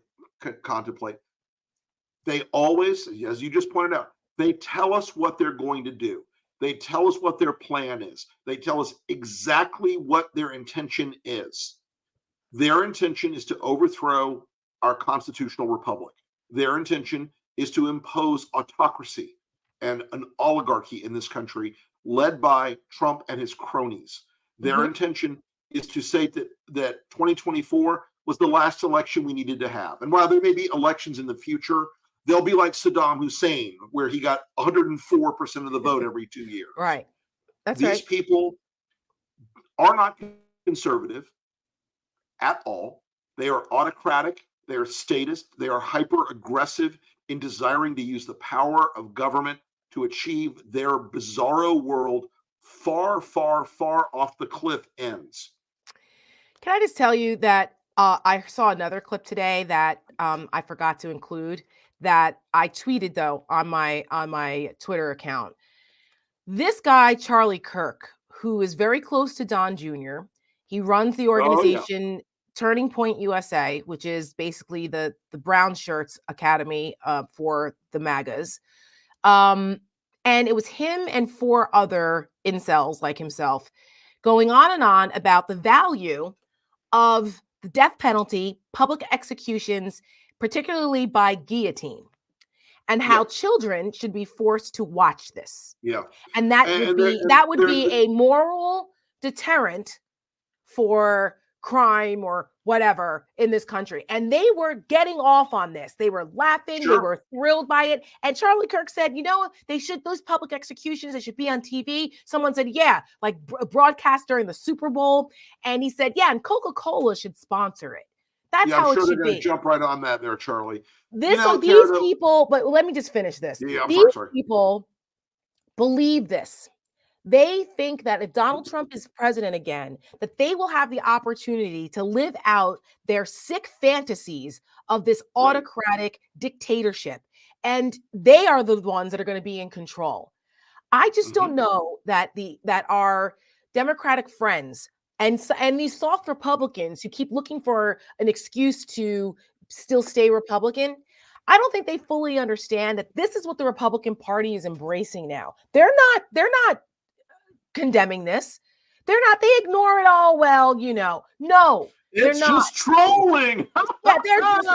contemplate. They always, as you just pointed out, they tell us what they're going to do. They tell us what their plan is. They tell us exactly what their intention is. Their intention is to overthrow our constitutional republic. Their intention is to impose autocracy and an oligarchy in this country led by Trump and his cronies. Their intention is to say that 2024 was the last election we needed to have. And while there may be elections in the future, they'll be like Saddam Hussein, where he got 104% of the vote every 2 years. Right. That's These right. people are not conservative at all. They are autocratic. They are statist. They are hyper aggressive in desiring to use the power of government to achieve their bizarro world far, far, far off the cliff ends. Can I just tell you that I saw another clip today that I forgot to include that I tweeted though on my Twitter account. This guy, Charlie Kirk, who is very close to Don Jr., he runs the organization Turning Point USA, which is basically the brown shirts academy for the MAGAs. And it was him and 4 other incels like himself going on and on about the value of the death penalty, public executions, particularly by guillotine, and how children should be forced to watch this. Yeah. And that would be a moral deterrent for crime or whatever in this country. And they were getting off on this. They were laughing. They were thrilled by it. And Charlie Kirk said, you know, those public executions, they should be on TV. Someone said, yeah, like broadcast during the Super Bowl. And he said, yeah, and Coca-Cola should sponsor it. That's how it should be. Jump right on that there, Charlie. These people, but let me just finish this. Yeah, these people believe this. They think that if Donald Trump is president again, that they will have the opportunity to live out their sick fantasies of this autocratic dictatorship. And they are the ones that are going to be in control. I just don't know that our Democratic friends and these soft Republicans who keep looking for an excuse to still stay Republican, I don't think they fully understand that this is what the Republican Party is embracing now. They're not condemning this. They ignore it all. Well, no, they're It's not. just trolling. Yeah, they're just,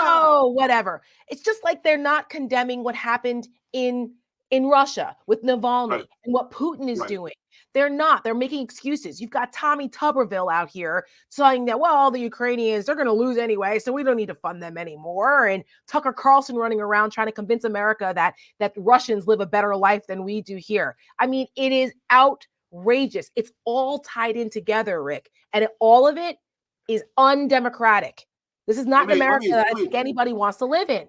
whatever. It's just like they're not condemning what happened in Russia with Navalny Right. and what Putin is Right. doing. They're not. They're making excuses. You've got Tommy Tuberville out here saying that, well, the Ukrainians, they're going to lose anyway, so we don't need to fund them anymore. And Tucker Carlson running around trying to convince America that Russians live a better life than we do here. I mean, it is outrageous. It's all tied in together, Rick. And all of it is undemocratic. This is not an America that I think anybody wants to live in.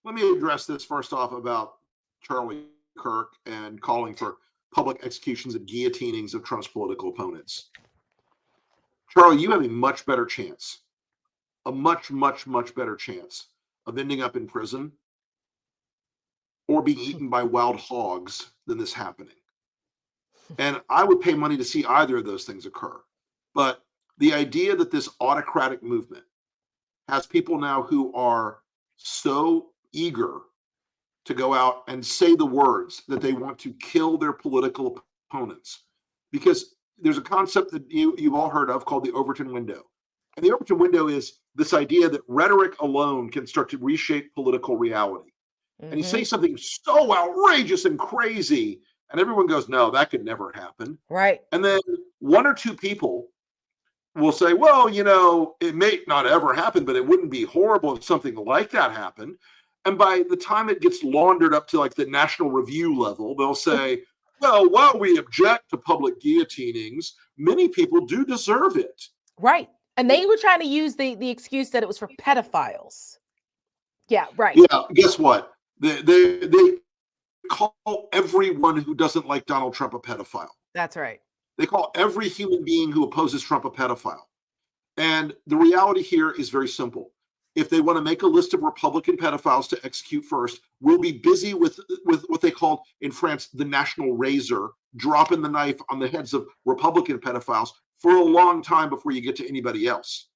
Let me address this first off about Charlie Kirk and calling for public executions and guillotinings of Trump's political opponents. Charlie, you have a much better chance, a much, much, much better chance of ending up in prison or being eaten by wild hogs than this happening. And I would pay money to see either of those things occur. But the idea that this autocratic movement has people now who are so eager to go out and say the words that they want to kill their political opponents, because there's a concept that you've all heard of called the Overton window. And the Overton window is this idea that rhetoric alone can start to reshape political reality. And you say something so outrageous and crazy, and everyone goes, no, that could never happen. Right. And then one or two people will say, well, it may not ever happen, but it wouldn't be horrible if something like that happened. And by the time it gets laundered up to like the National Review level, they'll say, well, while we object to public guillotinings, many people do deserve it. Right. And they were trying to use the excuse that it was for pedophiles. Yeah, right. Yeah, guess what? They call everyone who doesn't like Donald Trump a pedophile. That's right. They call every human being who opposes Trump a pedophile. And the reality here is very simple. If they want to make a list of Republican pedophiles to execute first, we'll be busy with what they call in France the national razor, dropping the knife on the heads of Republican pedophiles for a long time before you get to anybody else.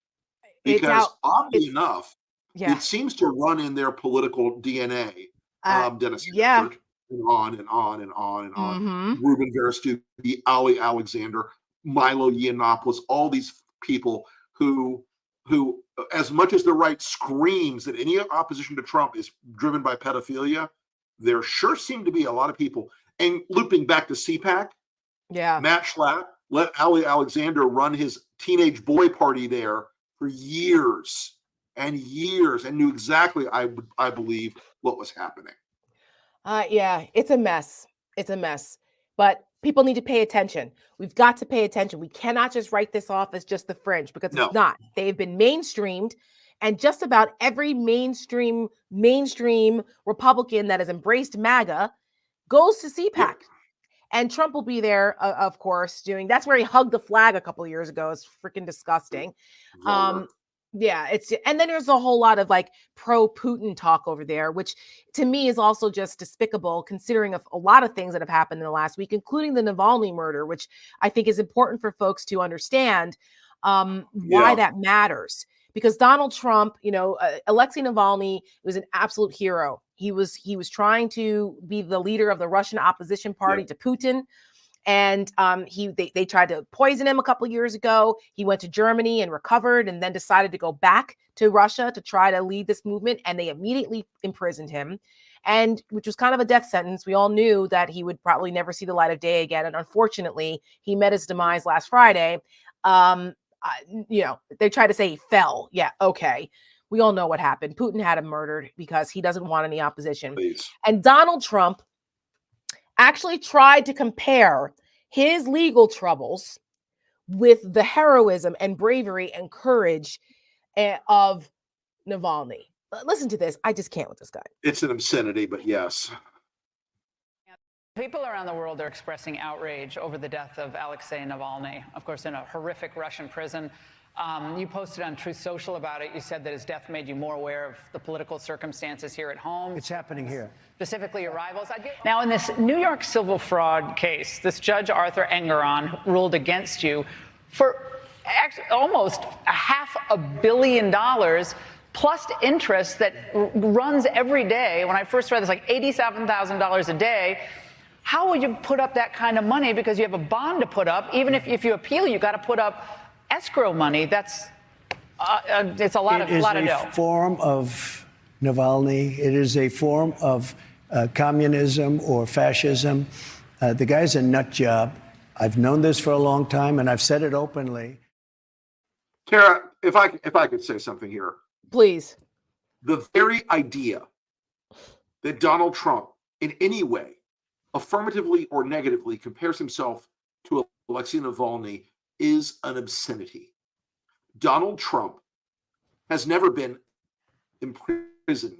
Because oddly enough, it seems to run in their political DNA. Dennis Hastert, and on and on and on and on. Ruben Verestchuk, Ali Alexander, Milo Yiannopoulos, all these people who, as much as the right screams that any opposition to Trump is driven by pedophilia, there sure seem to be a lot of people. And looping back to CPAC, Matt Schlapp let Ali Alexander run his teenage boy party there for years and years and knew exactly, I believe, what was happening. Yeah, it's a mess. It's a mess. But people need to pay attention. We've got to pay attention. We cannot just write this off as just the fringe, because it's not. They've been mainstreamed, and just about every mainstream Republican that has embraced MAGA goes to CPAC. Yeah. And Trump will be there, of course, that's where he hugged the flag a couple of years ago. It's freaking disgusting. Yeah, and then there's a whole lot of like pro-Putin talk over there, which to me is also just despicable, considering a lot of things that have happened in the last week, including the Navalny murder, which I think is important for folks to understand why that matters. Because Donald Trump, Alexei Navalny was an absolute hero. He was trying to be the leader of the Russian opposition party to Putin. And they tried to poison him a couple of years ago. He went to Germany and recovered, and then decided to go back to Russia to try to lead this movement. And they immediately imprisoned him, and which was kind of a death sentence. We all knew that he would probably never see the light of day again. And unfortunately, he met his demise last Friday. They tried to say he fell. Yeah, okay. We all know what happened. Putin had him murdered because he doesn't want any opposition. Please. And Donald Trump actually tried to compare his legal troubles with the heroism and bravery and courage of Navalny. Listen to this. I just can't with this guy. It's an obscenity, but yes. People around the world are expressing outrage over the death of Alexei Navalny, of course, in a horrific Russian prison. You posted on Truth Social about it. You said that his death made you more aware of the political circumstances here at home. It's happening here. Specifically your rivals. Now, in this New York civil fraud case, this Judge Arthur Engoron ruled against you for almost $500 million plus interest that runs every day. When I first read this, like $87,000 a day. How will you put up that kind of money? Because you have a bond to put up. Even if you appeal, you got to put up escrow money. That's it's a lot of dough. It is a form of Navalny. It is a form of communism or fascism. The guy's a nut job. I've known this for a long time, and I've said it openly. Tara, if I could say something here, please. The very idea that Donald Trump, in any way, affirmatively or negatively, compares himself to Alexei Navalny is an obscenity. Donald Trump has never been imprisoned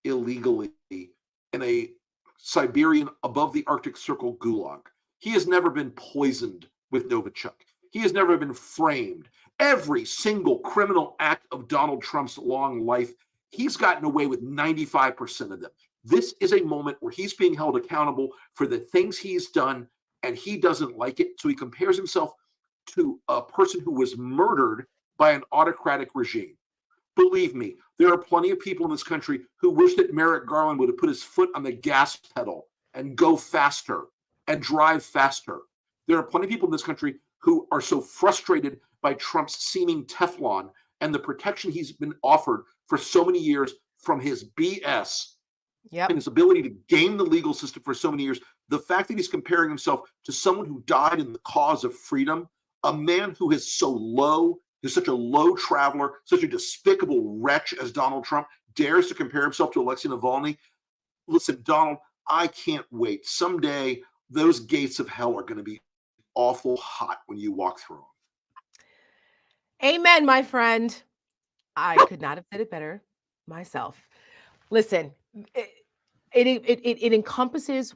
illegally in a Siberian above the Arctic Circle gulag. He has never been poisoned with Novichok. He has never been framed. Every single criminal act of Donald Trump's long life, he's gotten away with 95% of them. This is a moment where he's being held accountable for the things he's done, and he doesn't like it. So he compares himself to a person who was murdered by an autocratic regime. Believe me, there are plenty of people in this country who wish that Merrick Garland would have put his foot on the gas pedal and go faster and drive faster. There are plenty of people in this country who are so frustrated by Trump's seeming Teflon and the protection he's been offered for so many years from his BS and his ability to game the legal system for so many years. The fact that he's comparing himself to someone who died in the cause of freedom, a man who is so low, is such a low traveler, such a despicable wretch as Donald Trump, dares to compare himself to Alexei Navalny. Listen, Donald, I can't wait. Someday, those gates of hell are going to be awful hot when you walk through them. Amen, my friend. I could not have said it better myself. Listen, it encompasses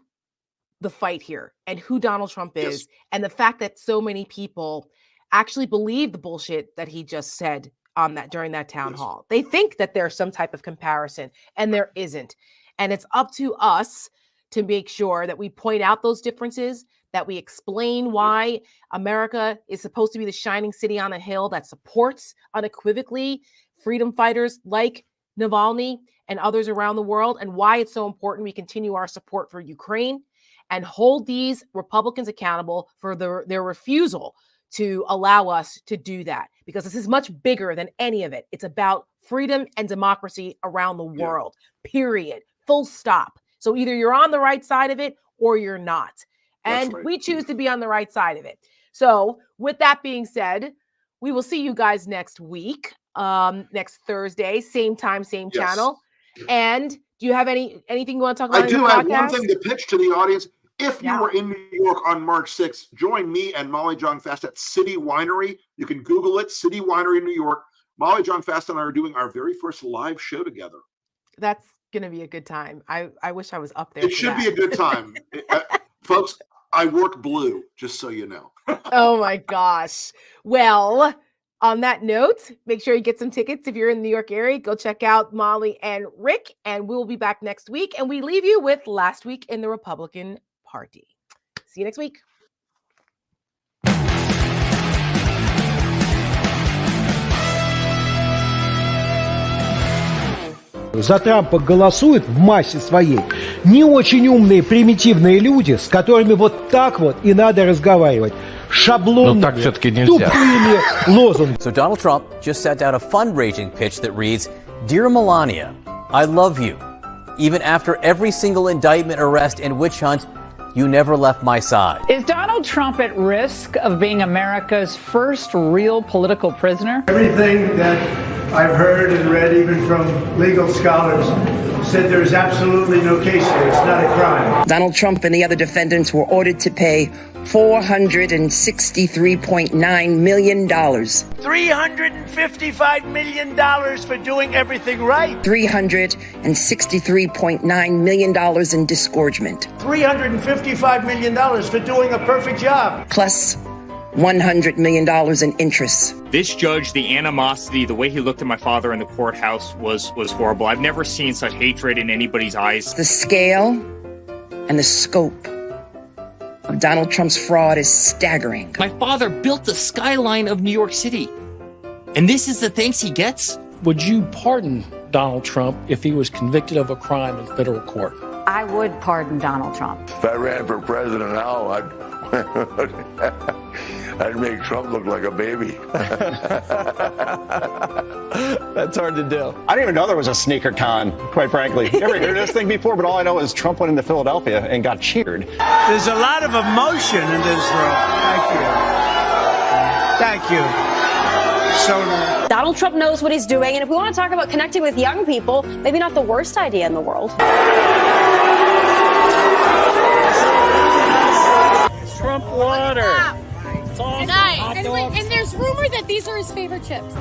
the fight here and who Donald Trump is, and the fact that so many people actually believe the bullshit that he just said on that during that town hall. They think that there's some type of comparison, and there isn't. And it's up to us to make sure that we point out those differences, that we explain why America is supposed to be the shining city on a hill that supports unequivocally freedom fighters like Navalny and others around the world, and why it's so important we continue our support for Ukraine and hold these Republicans accountable for their refusal to allow us to do that, because this is much bigger than any of it. It's about freedom and democracy around the world, period, full stop. So either you're on the right side of it or you're not. And we choose to be on the right side of it. So with that being said, we will see you guys next week, next Thursday, same time, same channel. And do you have anything you want to talk about? I do have one thing to pitch to the audience. If you were in New York on March 6th, join me and Molly Jong-Fast at City Winery. You can Google it, City Winery in New York. Molly Jong-Fast and I are doing our very first live show together. That's going to be a good time. I wish I was up there. It should be a good time. Folks, I work blue, just so you know. Oh my gosh. Well, on that note, make sure you get some tickets. If you're in the New York area, go check out Molly and Rick, and we'll be back next week. And we leave you with Last Week in the Republican Party. See you next week. За Трампа голосуют в массе своей не очень умные, примитивные люди, с которыми вот так вот и надо разговаривать. Шаблонными, тупыми лозунгами. So Donald Trump just sent out a fundraising pitch that reads, "Dear Melania, I love you. Even after every single indictment, arrest, and witch hunt, you never left my side." Is Donald Trump at risk of being America's first real political prisoner? Everything that I've heard and read, even from legal scholars, said there's absolutely no case here. It's not a crime. Donald Trump and the other defendants were ordered to pay $463.9 million. $355 million for doing everything right. $363.9 million in disgorgement. $355 million for doing a perfect job. Plus $100 million in interest. This judge, the animosity, the way he looked at my father in the courthouse was horrible. I've never seen such hatred in anybody's eyes. The scale and the scope of Donald Trump's fraud is staggering. My father built the skyline of New York City. And this is the thanks he gets? would you pardon Donald Trump if he was convicted of a crime in federal court? I would pardon Donald Trump. If I ran for president now, I'd make Trump look like a baby. That's hard to do. I didn't even know there was a sneaker con, quite frankly. Never heard of this thing before, but all I know is Trump went into Philadelphia and got cheered. There's a lot of emotion in this room. Thank you. So nice. Donald Trump knows what he's doing, and if we want to talk about connecting with young people, maybe not the worst idea in the world. Trump water. It's awesome. Nice. And there's rumor that these are his favorite chips.